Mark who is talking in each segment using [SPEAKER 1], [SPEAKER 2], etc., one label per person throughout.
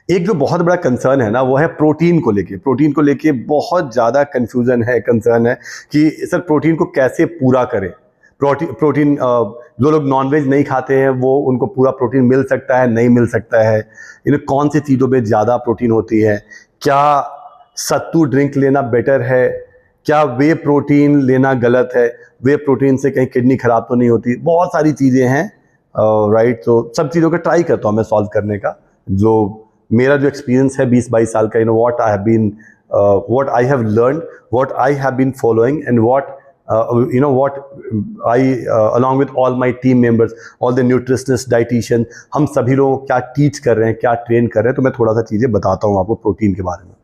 [SPEAKER 1] एक जो बहुत बड़ा कंसर्न है ना वो है प्रोटीन को लेके। प्रोटीन को लेके बहुत ज़्यादा कंफ्यूजन है, कंसर्न है कि सर प्रोटीन को कैसे पूरा करें। प्रोटीन जो लोग नॉनवेज नहीं खाते हैं वो उनको पूरा प्रोटीन मिल सकता है, नहीं मिल सकता है, इन्हें कौन सी चीज़ों में ज़्यादा प्रोटीन होती है, क्या सत्तू ड्रिंक लेना बेटर है, क्या वे प्रोटीन लेना गलत है, वे प्रोटीन से कहीं किडनी खराब तो नहीं होती। बहुत सारी चीज़ें हैं, राइट। तो सब चीज़ों का ट्राई करता हूँ मैं सॉल्व करने का। जो मेरा जो एक्सपीरियंस है 20-22 साल का, what I have been, what I have learn, what I have been following and what what I along with all my team members, all the nutritionists, dietitian, हम सभी लोग क्या टीच कर रहे हैं, क्या ट्रेन कर रहे हैं। तो मैं थोड़ा सा चीज़ें बताता हूँ आपको प्रोटीन के बारे में।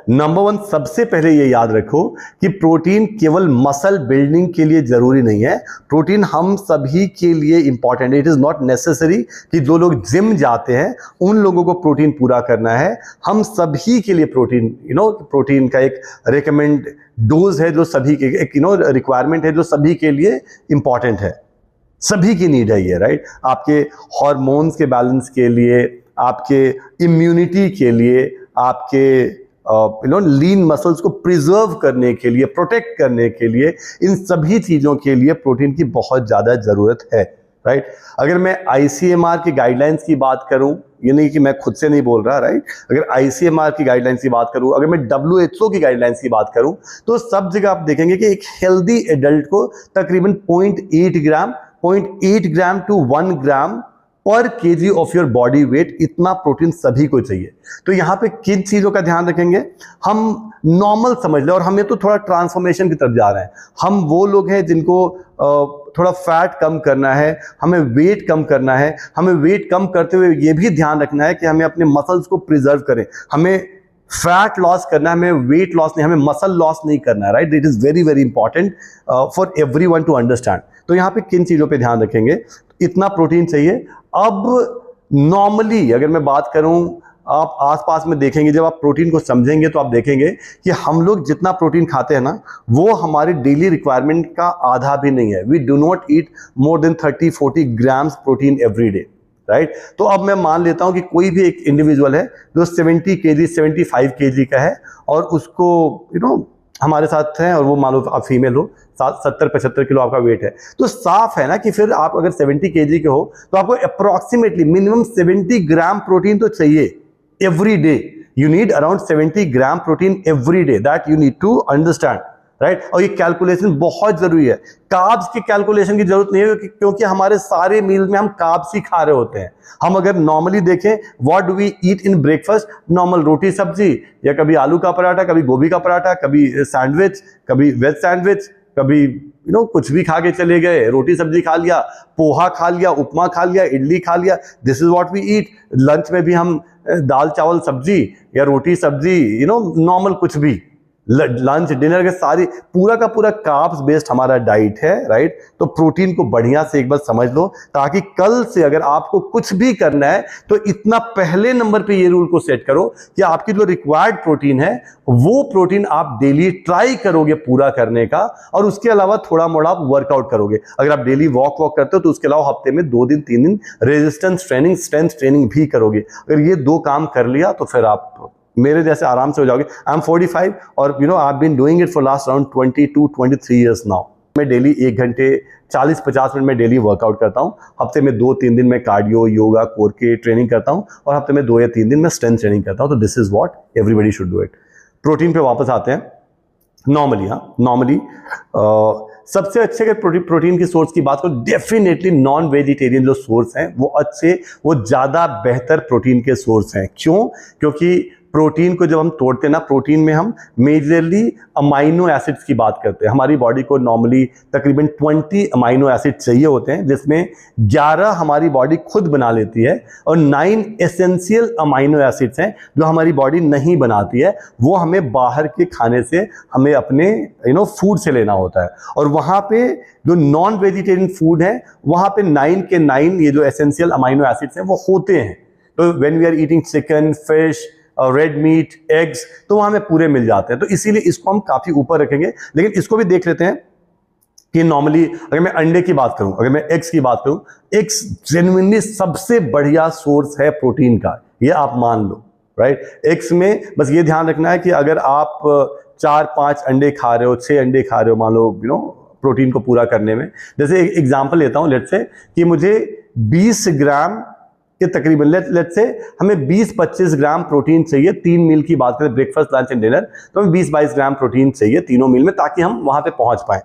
[SPEAKER 1] नंबर वन सबसे पहले ये याद रखो कि प्रोटीन केवल मसल बिल्डिंग के लिए जरूरी नहीं है। प्रोटीन हम सभी के लिए इंपॉर्टेंट है। इट इज नॉट नेसेसरी कि जो लोग जिम जाते हैं उन लोगों को प्रोटीन पूरा करना है। हम सभी के लिए प्रोटीन, प्रोटीन का एक रिकमेंड डोज है जो सभी के, एक रिक्वायरमेंट है जो सभी के लिए इंपॉर्टेंट है। सभी की नीड है ये, राइट। आपके हॉर्मोन्स के बैलेंस के लिए, आपके इम्यूनिटी के लिए, आपके लीन मसल्स को प्रिजर्व करने के लिए, प्रोटेक्ट करने के लिए, इन सभी चीजों के लिए प्रोटीन की बहुत ज्यादा जरूरत है, राइट। अगर मैं ICMR की गाइडलाइंस की बात करूं, ये नहीं कि मैं खुद से नहीं बोल रहा, राइट। अगर ICMR की गाइडलाइंस की बात करूं, अगर मैं WHO की गाइडलाइंस की बात करूं, तो सब जगह आप देखेंगे कि एक हेल्दी एडल्ट को तकरीबन 0.8 ग्राम टू 1 ग्राम पर KG of your body weight, इतना प्रोटीन सभी को चाहिए। तो यहाँ पे किन चीजों का ध्यान रखेंगे, हम नॉर्मल समझ ले, और हमें तो थोड़ा ट्रांसफॉर्मेशन की तरफ जा रहे हैं। हम वो लोग हैं जिनको थोड़ा फैट कम करना है, हमें वेट कम करना है। हमें वेट कम करते हुए ये भी ध्यान रखना है कि हमें अपने मसल्स को प्रिजर्व करें। हमें फैट लॉस करना है, हमें वेट लॉस नहीं, हमें मसल लॉस नहीं करना है, right. It is very very important for everyone to understand. तो यहाँ पे किन चीजों पे ध्यान रखेंगे, इतना प्रोटीन चाहिए। अब नॉर्मली अगर मैं बात करूं, आप आसपास में देखेंगे, जब आप प्रोटीन को समझेंगे तो आप देखेंगे कि हम लोग जितना प्रोटीन खाते हैं ना, वो हमारी डेली रिक्वायरमेंट का आधा भी नहीं है। We do not eat more than 30-40 grams protein every day, right. तो अब मैं मान लेता हूं कि कोई भी एक इंडिविजुअल है जो 70 kg 75 kg का है, और उसको हमारे साथ हैं, और वो मान लो आप फीमेल हो, 70-75 किलो आपका वेट है, तो साफ है ना कि फिर आप अगर 70 kg के हो तो आपको अप्रोक्सीमेटली मिनिमम 70 ग्राम प्रोटीन तो चाहिए every day. You need around 70 gram protein every day, that you need to understand, right. और ये कैलकुलेशन बहुत जरूरी है। कार्ब्स की कैलकुलेशन की जरूरत नहीं है, क्योंकि हमारे सारे मील में हम कार्ब्स ही खा रहे होते हैं। हम अगर नॉर्मली देखें, what do we eat in breakfast, normal रोटी सब्जी, या कभी आलू का पराठा, कभी गोभी का पराठा, कभी सैंडविच, कभी वेज सैंडविच, कभी कुछ भी खा के चले गए, रोटी सब्जी खा लिया, पोहा खा लिया, उपमा खा लिया, इडली खा लिया। This is what we eat. Lunch में भी हम दाल चावल सब्जी या रोटी सब्जी, नॉर्मल कुछ भी। लंच डिनर के सारी पूरा का पूरा कार्ब्स बेस्ड हमारा डाइट है, राइट। तो प्रोटीन को बढ़िया से एक बार समझ लो, ताकि कल से अगर आपको कुछ भी करना है तो इतना पहले नंबर पे ये रूल को सेट करो कि आपकी जो रिक्वायर्ड प्रोटीन है वो प्रोटीन आप डेली ट्राई करोगे पूरा करने का, और उसके अलावा थोड़ा मोड़ा आप वर्कआउट करोगे। अगर आप डेली वॉक करते हो तो उसके अलावा हफ्ते में 2 दिन 3 दिन रेजिस्टेंस ट्रेनिंग, स्ट्रेंथ ट्रेनिंग भी करोगे। अगर ये 2 काम कर लिया तो फिर आप मेरे जैसे आराम से हो जाओगे। आई एम 45 और I have been doing it for last around 22-23 years now. मैं डेली 1 घंटे 40-50 मिनट में डेली वर्कआउट करता हूँ। हफ्ते में 2-3 दिन मैं कार्डियो, योगा, कोर के ट्रेनिंग करता हूँ, और हफ्ते में 2 या 3 दिन मैं स्ट्रेंथ ट्रेनिंग करता हूँ। तो this is what everybody should do it. Protein पे वापस आते हैं। नॉर्मली सबसे अच्छे अगर प्रोटीन की सोर्स की बात करो, डेफिनेटली नॉन वेजिटेरियन जो सोर्स हैं वो अच्छे, वो ज़्यादा बेहतर प्रोटीन के सोर्स हैं। क्यों? क्योंकि प्रोटीन को जब हम तोड़ते हैं ना, प्रोटीन में हम मेजरली अमाइनो एसिड्स की बात करते हैं। हमारी बॉडी को नॉर्मली तकरीबन 20 अमाइनो एसिड चाहिए होते हैं, जिसमें 11 हमारी बॉडी खुद बना लेती है, और 9 एसेंशियल अमाइनो एसिड्स हैं जो हमारी बॉडी नहीं बनाती है। वो हमें बाहर के खाने से, हमें अपने फूड से लेना होता है। और वहाँ पे जो नॉन वेजिटेरियन फूड है, वहाँ पे 9 के 9 ये जो एसेंशियल अमाइनो एसिड्स हैं वो होते हैं। तो when we are eating chicken, fish, red meat, eggs, तो वहां हमें पूरे मिल जाते हैं। तो इसीलिए इसको हम काफी ऊपर रखेंगे। लेकिन इसको भी देख लेते हैं, कि नॉर्मली अगर मैं अंडे की बात करूं, अगर मैं एग्स की बात करूं, एग्स जेन्युइनली सबसे बढ़िया सोर्स है प्रोटीन का, ये आप मान लो, राइट। एग्स में बस ये ध्यान रखना है कि अगर आप 4-5 अंडे खा रहे हो, 6 अंडे खा रहे हो, मान लो प्रोटीन को पूरा करने में, जैसे एक एग्जांपल लेता हूं, लेट्स से कि मुझे 20 ग्राम के तकरीबन लेट्स से हमें 20-25 ग्राम प्रोटीन चाहिए, 3 मील की बात करें, ब्रेकफास्ट लंच एंड डिनर, तो हमें 20-22 ग्राम प्रोटीन चाहिए तीनों मील में, ताकि हम वहां पे पहुंच पाए।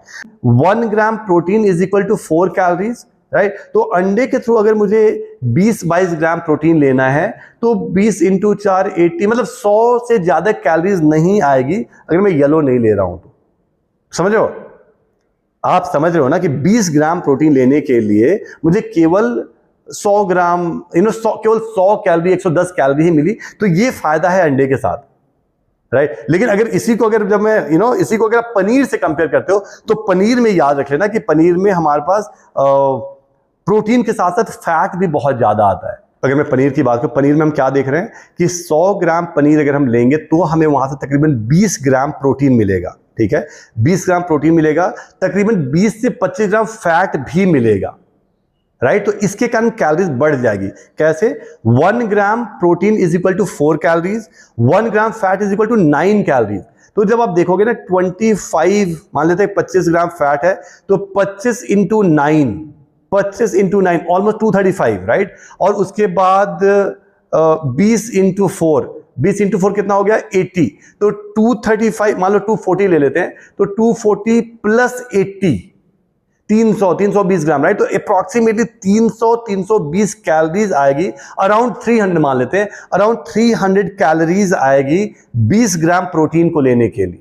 [SPEAKER 1] 1 gram protein is equal to 4 calories, right. तो अंडे के थ्रू अगर मुझे 20-22 ग्राम प्रोटीन लेना है तो 20 इंटू 4 80, मतलब 100 से ज्यादा कैलोरीज नहीं आएगी अगर मैं येलो नहीं ले रहा हूं तो। समझ रहे हो? आप समझ रहे हो ना कि 20 ग्राम प्रोटीन लेने के लिए मुझे केवल 100 ग्राम केवल 100 कैलोरी, 110 कैलोरी ही मिली। तो ये फायदा है अंडे के साथ, राइट। लेकिन अगर इसी को अगर जब मैं इसी को अगर आप पनीर से कंपेयर करते हो तो पनीर में याद रख लेना कि पनीर में हमारे पास प्रोटीन के साथ साथ फैट भी बहुत ज्यादा आता है। अगर मैं पनीर की बात करूं, पनीर में हम क्या देख रहे हैं कि 100 ग्राम पनीर अगर हम लेंगे तो हमें वहां से तकरीबन 20 ग्राम प्रोटीन मिलेगा, ठीक है। 20 ग्राम प्रोटीन मिलेगा, तकरीबन 20 से 25 ग्राम फैट भी मिलेगा, राइट। तो इसके कारण कैलोरीज बढ़ जाएगी। कैसे? 1 gram protein is equal to 4 calories, 1 gram fat is equal to 9 calories. तो जब आप देखोगे ना 25, मान लेते हैं 25 ग्राम फैट है, तो 25 इंटू 9 ऑलमोस्ट 235, राइट। और उसके बाद 20 इंटू 4 कितना हो गया? 80। तो 235, मान लो 240 ले लेते हैं, तो 240 प्लस 80 320 ग्राम, राइट। तो अप्रॉक्सीमेटली 320 कैलोरीज आएगी, अराउंड 300 मान लेते हैं, अराउंड 300 कैलोरीज आएगी 20 ग्राम प्रोटीन को लेने के लिए।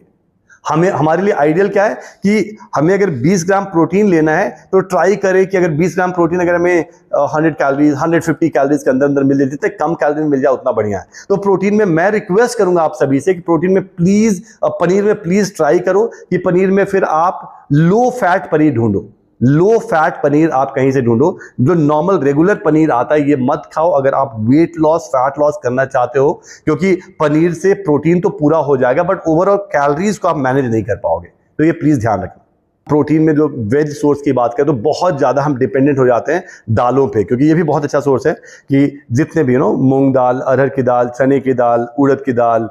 [SPEAKER 1] हमारे लिए आइडियल क्या है कि हमें अगर 20 ग्राम प्रोटीन लेना है तो ट्राई करें कि अगर 20 ग्राम प्रोटीन अगर हमें 100 कैलोरीज 150 कैलोरीज के अंदर मिल जाए, जितने कम कैलोरी मिल जाए उतना बढ़िया है। तो प्रोटीन में मैं रिक्वेस्ट करूंगा आप सभी से कि प्रोटीन में प्लीज, पनीर में प्लीज ट्राई करो कि पनीर में फिर आप लो फैट पनीर ढूंढो, लो फैट पनीर आप कहीं से ढूंढो। जो नॉर्मल रेगुलर पनीर आता है ये मत खाओ अगर आप वेट लॉस, फैट लॉस करना चाहते हो, क्योंकि पनीर से प्रोटीन तो पूरा हो जाएगा बट ओवरऑल कैलोरीज को आप मैनेज नहीं कर पाओगे। तो ये प्लीज ध्यान रखना। प्रोटीन में जो वेज सोर्स की बात करें तो बहुत ज्यादा हम डिपेंडेंट हो जाते हैं दालों पे, क्योंकि ये भी बहुत अच्छा सोर्स है कि जितने भी मूंग दाल, अरहर की दाल, चने की दाल, उड़द की दाल,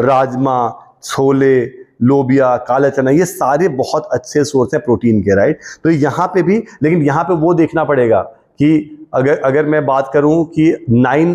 [SPEAKER 1] राजमा, छोले, लोबिया, काला चना, ये सारे बहुत अच्छे सोर्स हैं प्रोटीन के, राइट। तो यहाँ पे भी, लेकिन यहाँ पे वो देखना पड़ेगा कि अगर मैं बात करूँ कि 9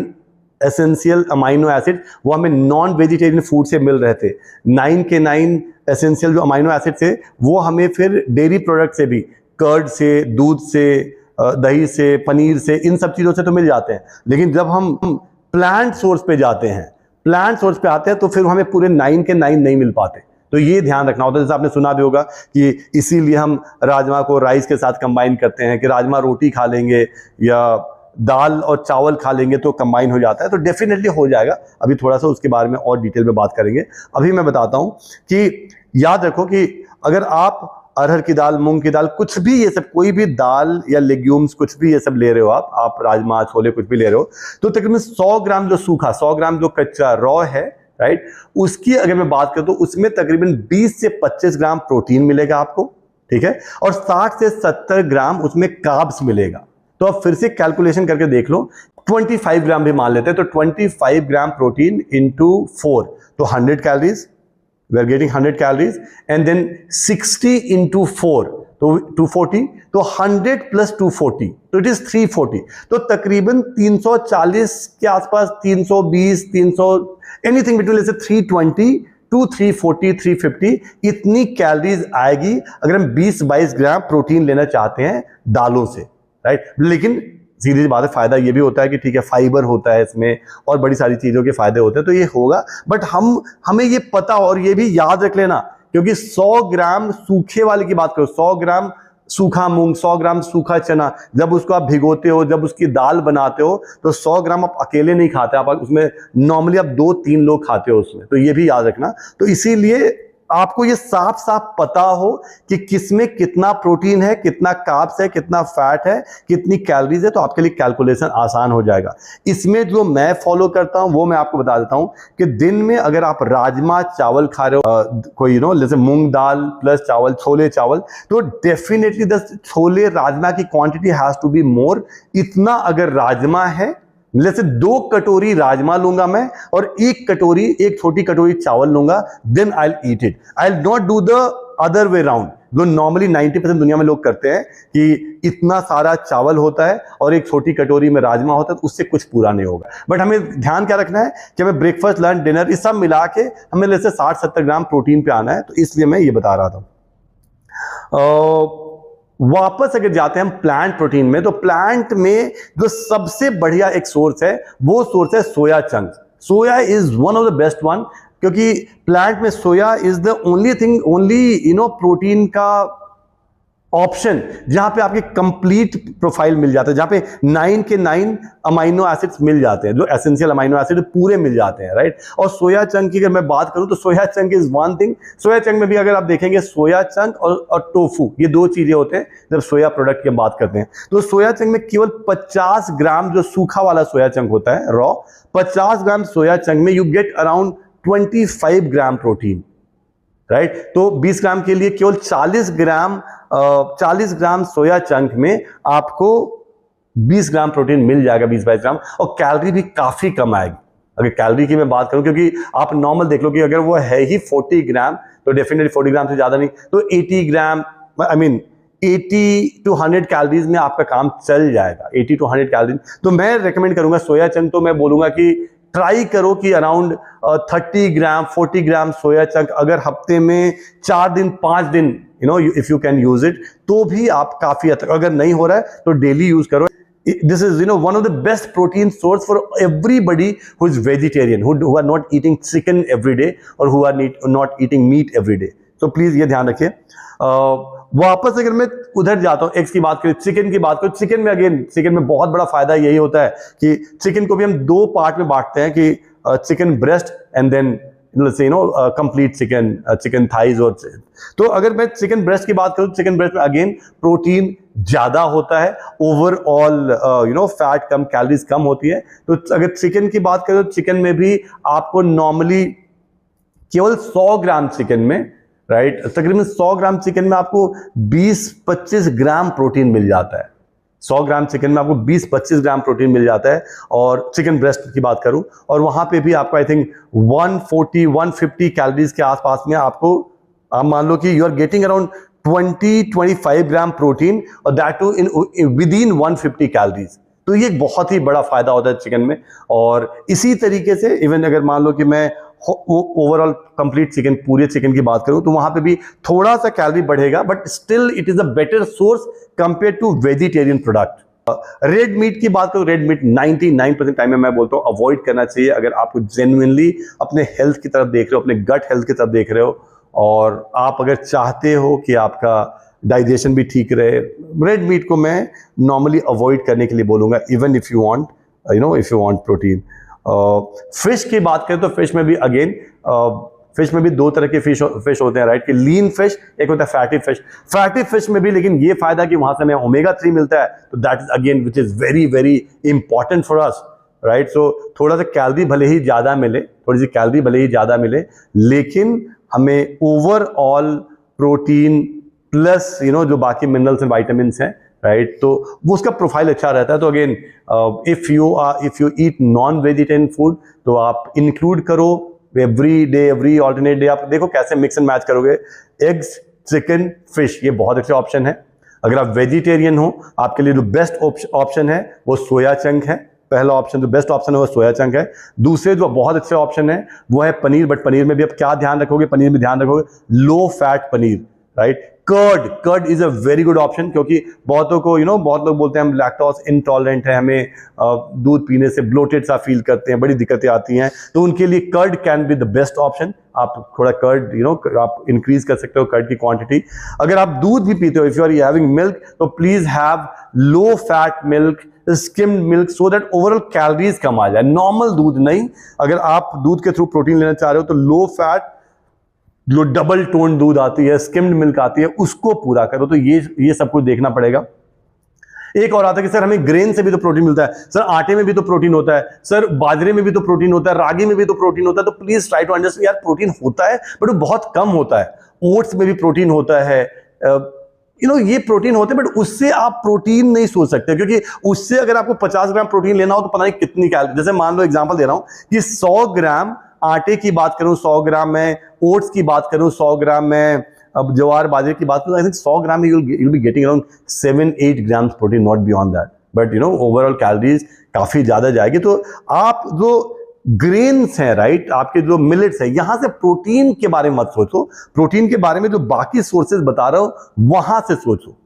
[SPEAKER 1] एसेंशियल अमाइनो एसिड वो हमें नॉन वेजिटेरियन फूड से मिल रहे थे, 9 के 9 एसेंशियल जो अमाइनो एसिड थे वो हमें फिर डेयरी प्रोडक्ट से भी, कर्ड से, दूध से, दही से, पनीर से, इन सब चीज़ों से तो मिल जाते हैं। लेकिन जब हम प्लांट सोर्स पे जाते हैं, प्लांट सोर्स पे आते हैं तो फिर हमें पूरे 9 के 9 नहीं मिल पाते। तो ये ध्यान रखना होता है। जैसे आपने सुना भी होगा कि इसीलिए हम राजमा को राइस के साथ कंबाइन करते हैं कि राजमा रोटी खा लेंगे या दाल और चावल खा लेंगे तो कंबाइन हो जाता है। तो डेफिनेटली हो जाएगा, अभी थोड़ा सा उसके बारे में और डिटेल में बात करेंगे। अभी मैं बताता हूं कि याद रखो कि अगर आप अरहर की दाल, मूंग की दाल, कुछ भी ये सब, कोई भी दाल या लेग्यूम्स कुछ भी ये सब ले रहे हो आप राजमा, छोले कुछ भी ले रहे हो, तो तकरीबन 100 ग्राम जो सूखा, 100 ग्राम जो कच्चा रॉ है, राइट, उसकी अगर मैं बात करूं तो उसमें तकरीबन 20 से 25 ग्राम प्रोटीन मिलेगा आपको, ठीक है, और 60 से 70 ग्राम उसमें कार्ब्स मिलेगा। तो अब फिर से कैलकुलेशन करके देख लो, 25 ग्राम भी मान लेते हैं, तो 25 ग्राम प्रोटीन इंटू 4, तो 100 calories, we are getting 100 calories, and then 60 into 4 तो 240, तो 100 प्लस 240 तो इट इज 340। तो तकरीबन 340 के आसपास, 320, 300, एनीथिंग बिटवीन जैसे 320 टू 340, 350 इतनी कैलोरीज आएगी अगर हम 20-22 ग्राम प्रोटीन लेना चाहते हैं दालों से, राइट। लेकिन सीधी सी बात है, फायदा ये भी होता है कि ठीक है फाइबर होता है इसमें और बड़ी सारी चीजों के फायदे होते हैं, तो ये होगा। बट हमें ये पता और ये भी याद रख लेना, क्योंकि 100 ग्राम सूखे वाले की बात करो, 100 ग्राम सूखा मूंग, 100 ग्राम सूखा चना, जब उसको आप भिगोते हो, जब उसकी दाल बनाते हो, तो 100 ग्राम आप अकेले नहीं खाते, आप उसमें नॉर्मली आप 2-3 लोग खाते हो उसमें, तो ये भी याद रखना। तो इसीलिए आपको ये साफ साफ पता हो कि किसमें कितना प्रोटीन है, कितना कार्ब्स है, कितना फैट है, कितनी कैलोरीज है, तो आपके लिए कैलकुलेशन आसान हो जाएगा। इसमें जो मैं फॉलो करता हूं वो मैं आपको बता देता हूं कि दिन में अगर आप राजमा चावल खा रहे हो, कोई जैसे मूंग दाल प्लस चावल, छोले चावल, तो डेफिनेटली द छोले राजमा की quantity has to be more. इतना अगर राजमा है, जैसे 2 कटोरी राजमा लूंगा मैं और एक छोटी कटोरी चावल लूंगा, then I will eat it. I will not do the other way round, जो नॉर्मली 90% दुनिया में लोग करते हैं कि इतना सारा चावल होता है और एक छोटी कटोरी में राजमा होता है, तो उससे कुछ पूरा नहीं होगा। बट हमें ध्यान क्या रखना है कि हमें ब्रेकफास्ट, लंच, डिनर इस सब मिला के हमें जैसे 60-70 ग्राम प्रोटीन पे आना है, तो इसलिए मैं ये बता रहा था। वापस अगर जाते हैं हम प्लांट प्रोटीन में, तो प्लांट में जो सबसे बढ़िया एक सोर्स है वो सोर्स है सोया chunk. Soya is one of the best one, क्योंकि प्लांट में सोया इज द ओनली प्रोटीन का ऑप्शन जहां पे आपके कंप्लीट प्रोफाइल मिल जाता है, जहां पे 9 के 9 अमाइनो एसिड्स मिल जाते हैं, जो एसेंशियल अमाइनो एसिड पूरे मिल जाते हैं, राइट। और सोया चंक की अगर मैं बात करूं तो सोया chunk is one thing. Soya chunk में भी अगर आप देखेंगे, सोया चंक और टोफू, ये 2 चीजें होते हैं जब सोया प्रोडक्ट की बात करते हैं। तो सोया चंक में केवल 50 ग्राम जो सूखा वाला सोया चंक होता है, रॉ 50 ग्राम सोया चंक में you get around 25 gram protein, right. तो 20 ग्राम के लिए केवल 40 ग्राम सोया चंक में आपको 20 ग्राम प्रोटीन मिल जाएगा, 20-22 ग्राम, और कैलोरी भी काफी कम आएगी। अगर कैलोरी की मैं बात करूं, क्योंकि आप नॉर्मल देख लो कि अगर वो है ही 40 ग्राम, तो डेफिनेटली 40 ग्राम से ज्यादा नहीं, तो 80 ग्राम, 80 to 100 कैलोरीज में आपका काम चल जाएगा। 80 to 100 कैलोरीज। तो मैं रेकमेंड करूंगा सोया चंक, तो मैं बोलूंगा कि ट्राई करो कि अराउंड 30 ग्राम 40 ग्राम सोया चंक अगर हफ्ते में 4 दिन 5 दिन if you can use it, तो भी आप काफी हद तक, अगर नहीं हो रहा है तो डेली यूज करो। This is one of the best protein source for everybody who is vegetarian, who are not eating chicken every day or who are not eating meat every day. So please ये ध्यान रखिए। वापस अगर मैं उधर जाता हूँ, एग्स की बात करें, चिकन की बात करूं, चिकन में बहुत बड़ा फायदा यही होता है कि चिकन को भी हम 2 पार्ट में बांटते हैं, कि chicken breast and then complete chicken thighs. और तो अगर मैं चिकन ब्रेस्ट की बात करूं, चिकन ब्रेस्ट में अगेन प्रोटीन ज्यादा होता है, ओवरऑल फैट कम, कैलोरीज कम होती है। तो अगर चिकन की बात करें तो चिकन में भी आपको नॉर्मली केवल 100 ग्राम चिकन में, राइट, तकरीबन 100 ग्राम चिकन में आपको 20-25 ग्राम प्रोटीन मिल जाता है। 100 ग्राम चिकन में आपको 20-25 ग्राम प्रोटीन मिल जाता है। और चिकन ब्रेस्ट की बात करूं, और वहां पे भी आपको आई थिंक 140-150 कैलोरीज के आसपास में आपको, आप मान लो कि you are getting around 20-25 gram protein, और that too within 150 calories. तो ये बहुत ही बड़ा फायदा होता है चिकन में। और इसी तरीके से इवन अगर मान लो कि मैं ओवरऑल कंप्लीट चिकन, पूरे चिकन की बात करूं, तो वहां पे भी थोड़ा सा कैलोरी बढ़ेगा, but still it is a better source compare to vegetarian product. Red meat की बात करूं, रेड मीट 99% टाइम में मैं बोलता हूं अवॉइड करना चाहिए अगर आपको जेन्युइनली अपने हेल्थ की तरफ देख रहे हो, अपने गट हेल्थ की तरफ देख रहे हो, और आप अगर चाहते हो कि आपका डाइजेशन भी ठीक रहे। रेड मीट को मैं नॉर्मली अवॉइड करने के लिए बोलूंगा, even if you want protein. Fish की बात करें तो फिश में भी अगेन फिश में भी 2 तरह के फिश होते हैं, राइट, कि लीन फिश, एक होता है फैटी फिश। फैटी फिश में भी लेकिन ये फायदा कि वहां से हमें ओमेगा 3 मिलता है, तो that is again which is very very important for us, right. So थोड़ा सा कैलोरी भले ही ज्यादा मिले, लेकिन हमें ओवरऑल प्रोटीन प्लस जो बाकी मिनरल्स एंड विटामिन्स हैं, राइट, तो वो उसका प्रोफाइल अच्छा रहता है। तो again if you eat non vegetarian food, तो आप इंक्लूड करो every day, every alternate day, आप देखो कैसे मिक्स एंड मैच करोगे। एग्स, चिकन, फिश, ये बहुत अच्छे ऑप्शन है। अगर आप वेजिटेरियन हो, आपके लिए जो बेस्ट ऑप्शन है वो सोया चंक है। पहला ऑप्शन जो बेस्ट ऑप्शन है वो सोया चंक है। दूसरे जो बहुत अच्छे ऑप्शन है वो है पनीर, बट पनीर में भी आप क्या ध्यान रखोगे, पनीर में ध्यान रखोगे low fat paneer, right. Curd is a very good option, क्योंकि बहुतों को बहुत लोग बोलते हैं हम लैक्टोज इंटॉलरेंट है, हमें दूध पीने से ब्लोटेड सा फील करते हैं, बड़ी दिक्कतें आती हैं, तो उनके लिए curd can be the best option. आप थोड़ा कर्ड आप इंक्रीज कर सकते हो कर्ड की क्वांटिटी। अगर आप दूध भी पीते हो, if you are having milk, तो please have low fat milk, skimmed milk, so that overall calories कम आ जाए। नॉर्मल दूध नहीं, अगर आप दूध के थ्रू प्रोटीन लेना चाह रहे हो तो लो फैट जो डबल टोन दूध आती है, स्किम्ड मिल्क आती है, उसको पूरा करो। तो ये सब कुछ देखना पड़ेगा। एक और आता है कि सर हमें ग्रेन से भी तो प्रोटीन मिलता है, सर आटे में भी तो प्रोटीन होता है, सर बाजरे में भी तो प्रोटीन होता है, रागी में भी तो प्रोटीन होता है। तो प्लीज ट्राई टू अंडरस्टैंड, यार प्रोटीन होता है बट वो बहुत कम होता है। ओट्स में भी प्रोटीन होता है, ये प्रोटीन होते हैं, बट उससे आप प्रोटीन नहीं सोच सकते, क्योंकि उससे अगर आपको 50 ग्राम प्रोटीन लेना हो तो पता नहीं कितनी कैलोरी। जैसे मान लो एग्जांपल दे रहा हूं कि 100 ग्राम आटे की बात करूं, 100 ग्राम में ओट्स की बात करूं, 100 ग्राम में अब ज्वार बाजरे की बात करूं, आई थिंक 100 ग्राम में you'll be getting around 7-8 grams protein, not beyond that. But overall calories काफी ज्यादा जाएगी। तो आप जो ग्रेन्स हैं, राइट, आपके जो मिलेट्स है, यहां से प्रोटीन के बारे में मत सोचो, प्रोटीन के बारे में जो बाकी सोर्सेज बता रहा हूं वहां से सोचो।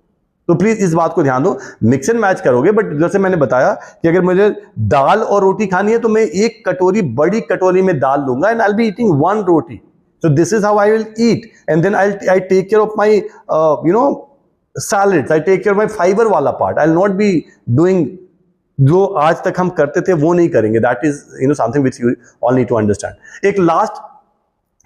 [SPEAKER 1] तो प्लीज इस बात को ध्यान दो। मिक्स एंड मैच करोगे, बट जैसे मैंने बताया कि अगर मुझे दाल और रोटी खानी है तो मैं एक कटोरी, बड़ी कटोरी में दाल लूंगा and I will be eating 1 roti. So this is how I will eat, and then I take care of my salads. I take care of my fiber वाला part. I'll not be doing जो आज तक हम करते थे वो नहीं करेंगे। That is something which you all need to understand. एक लास्ट,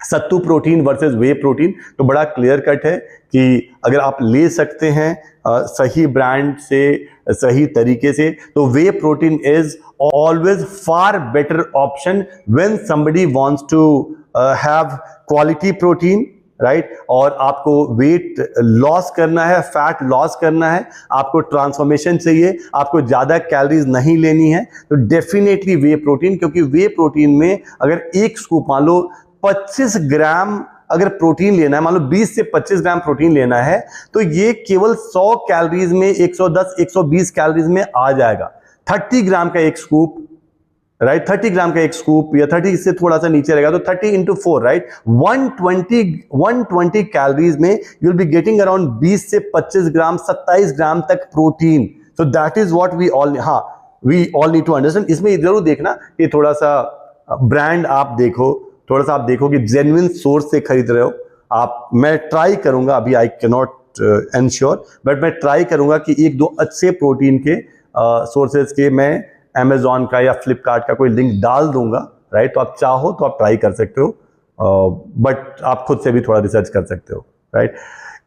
[SPEAKER 1] सत्तू प्रोटीन वर्सेस वे प्रोटीन, तो बड़ा क्लियर कट है कि अगर आप ले सकते हैं सही ब्रांड से, सही तरीके से, तो whey protein is always far better option when somebody wants to have quality protein, right. और आपको वेट लॉस करना है, फैट लॉस करना है, आपको ट्रांसफॉर्मेशन चाहिए, आपको ज्यादा कैलोरीज नहीं लेनी है, तो डेफिनेटली वे प्रोटीन। क्योंकि वे प्रोटीन में अगर एक स्कूप, मान लो 25 ग्राम अगर प्रोटीन लेना है, मान लो 20 से 25 ग्राम प्रोटीन लेना है, तो ये केवल 100 कैलोरीज में, 110-120 कैलोरीज में आ जाएगा। 30 ग्राम का एक स्कूप, राइट, 30 ग्राम का एक स्कूप, या 30 से थोड़ा सा नीचे रहेगा तो 30 into 4, राइट, 120 कैलोरीज में you will be getting around 20 से 25 ग्राम, 27 ग्राम तक protein. So that is what we all need to understand. इसमें जरूर देखना कि थोड़ा सा ब्रांड आप देखो, थोड़ा सा आप देखो कि जेन्युइन सोर्स से खरीद रहे हो आप। मैं ट्राई करूंगा, अभी I can not ensure, but मैं ट्राई करूंगा कि 1-2 अच्छे प्रोटीन के सोर्सेज के मैं Amazon का या फ्लिपकार्ट का कोई लिंक डाल दूंगा, राइट। तो आप चाहो तो आप ट्राई कर सकते हो, बट आप खुद से भी थोड़ा रिसर्च कर सकते हो, राइट।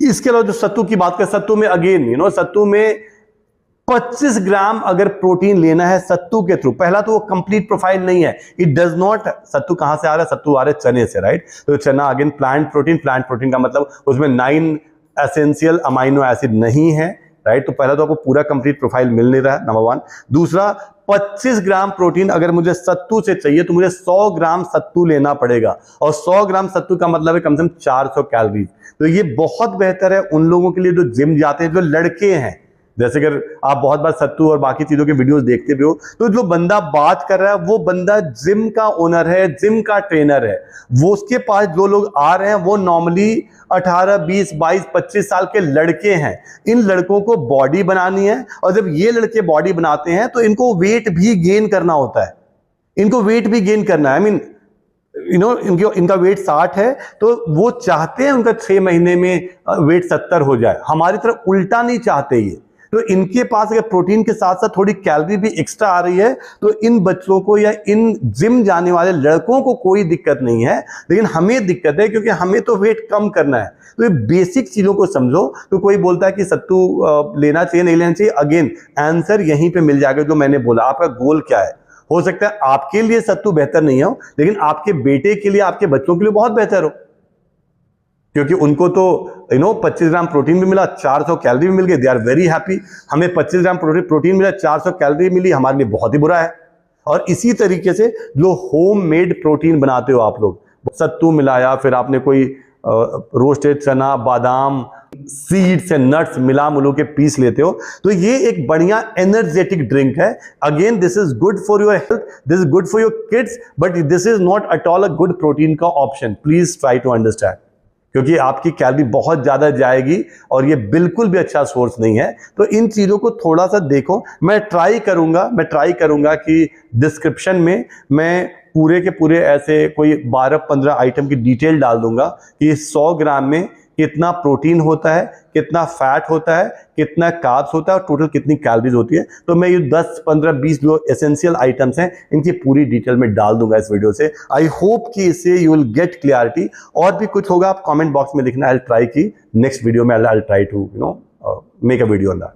[SPEAKER 1] इसके अलावा जो सत्तू की बात करें, सत्तू में अगेन सत्तू में 25 ग्राम अगर प्रोटीन लेना है सत्तू के थ्रू, पहला तो वो कंप्लीट प्रोफाइल नहीं है, इट डज नॉट। सत्तू कहां से आ रहा है? सत्तू आ रहा है चने से, राइट। तो चना अगेन प्लांट प्रोटीन का मतलब उसमें 9 एसेंशियल अमाइनो एसिड नहीं है, राइट। तो पहला तो आपको पूरा कंप्लीट प्रोफाइल मिल नहीं रहा है, नंबर 1। दूसरा, 25 ग्राम प्रोटीन अगर मुझे सत्तू से चाहिए तो मुझे 100 ग्राम सत्तू लेना पड़ेगा, और 100 ग्राम सत्तू का मतलब है कम से कम 400 कैलोरीज। तो ये बहुत बेहतर है उन लोगों के लिए जो जिम जाते हैं, जो लड़के हैं। जैसे अगर आप बहुत बार सत्तू और बाकी चीजों के वीडियोस देखते भी हो, तो जो बंदा बात कर रहा है वो बंदा जिम का ओनर है, जिम का ट्रेनर है। वो उसके पास जो लोग आ रहे हैं वो नॉर्मली 18, 20, 22, 25 साल के लड़के हैं। इन लड़कों को बॉडी बनानी है, और जब ये लड़के बॉडी बनाते हैं तो इनको वेट भी गेन करना होता है, इनको वेट भी गेन करना है। आई मीन इनका वेट 60 है, तो वो चाहते हैं उनका 6 महीने में वेट 70 हो जाए। हमारी तरफ उल्टा नहीं चाहते ये। तो इनके पास अगर प्रोटीन के साथ साथ थोड़ी कैलोरी भी एक्स्ट्रा आ रही है, तो इन बच्चों को या इन जिम जाने वाले लड़कों को कोई दिक्कत नहीं है, लेकिन हमें दिक्कत है, क्योंकि हमें तो वेट कम करना है। तो ये बेसिक चीजों को समझो। तो कोई बोलता है कि सत्तू लेना चाहिए, नहीं लेना चाहिए, अगेन आंसर यहीं पे मिल जाएगा जो मैंने बोला। आपका गोल क्या है? हो सकता है आपके लिए सत्तू बेहतर नहीं हो, लेकिन आपके बेटे के लिए, आपके बच्चों के लिए बहुत बेहतर हो, क्योंकि उनको तो 25 ग्राम प्रोटीन भी मिला, 400 कैलोरी भी मिल गई, दे आर वेरी हैप्पी। हमें 25 ग्राम प्रोटीन मिला, 400 कैलोरी मिली, हमारे लिए बहुत ही बुरा है। और इसी तरीके से जो होम मेड प्रोटीन बनाते हो आप लोग, सत्तू मिलाया, फिर आपने कोई रोस्टेड चना, बादाम, सीड्स एंड नट्स मिला मुलो के पीस लेते हो, तो ये एक बढ़िया एनर्जेटिक ड्रिंक है। Again this is good for your health, this is good for your kids, but this is not at all a good protein का option. Please try to understand, क्योंकि आपकी कैलोरी बहुत ज्यादा जाएगी और ये बिल्कुल भी अच्छा सोर्स नहीं है। तो इन चीजों को थोड़ा सा देखो। मैं ट्राई करूंगा कि डिस्क्रिप्शन में मैं पूरे के पूरे ऐसे कोई 12-15 आइटम की डिटेल डाल दूंगा कि 100 ग्राम में कितना प्रोटीन होता है, कितना फैट होता है, कितना कार्ब्स होता है और टोटल कितनी कैलोरीज होती है। तो मैं ये 10, 15, 20 जो एसेंशियल आइटम्स हैं इनकी पूरी डिटेल में डाल दूंगा इस वीडियो से। आई होप कि इससे यू विल गेट क्लियरिटी। और भी कुछ होगा आप कमेंट बॉक्स में लिखना, आई ट्राई की नेक्स्ट वीडियो में I try to make a video on that.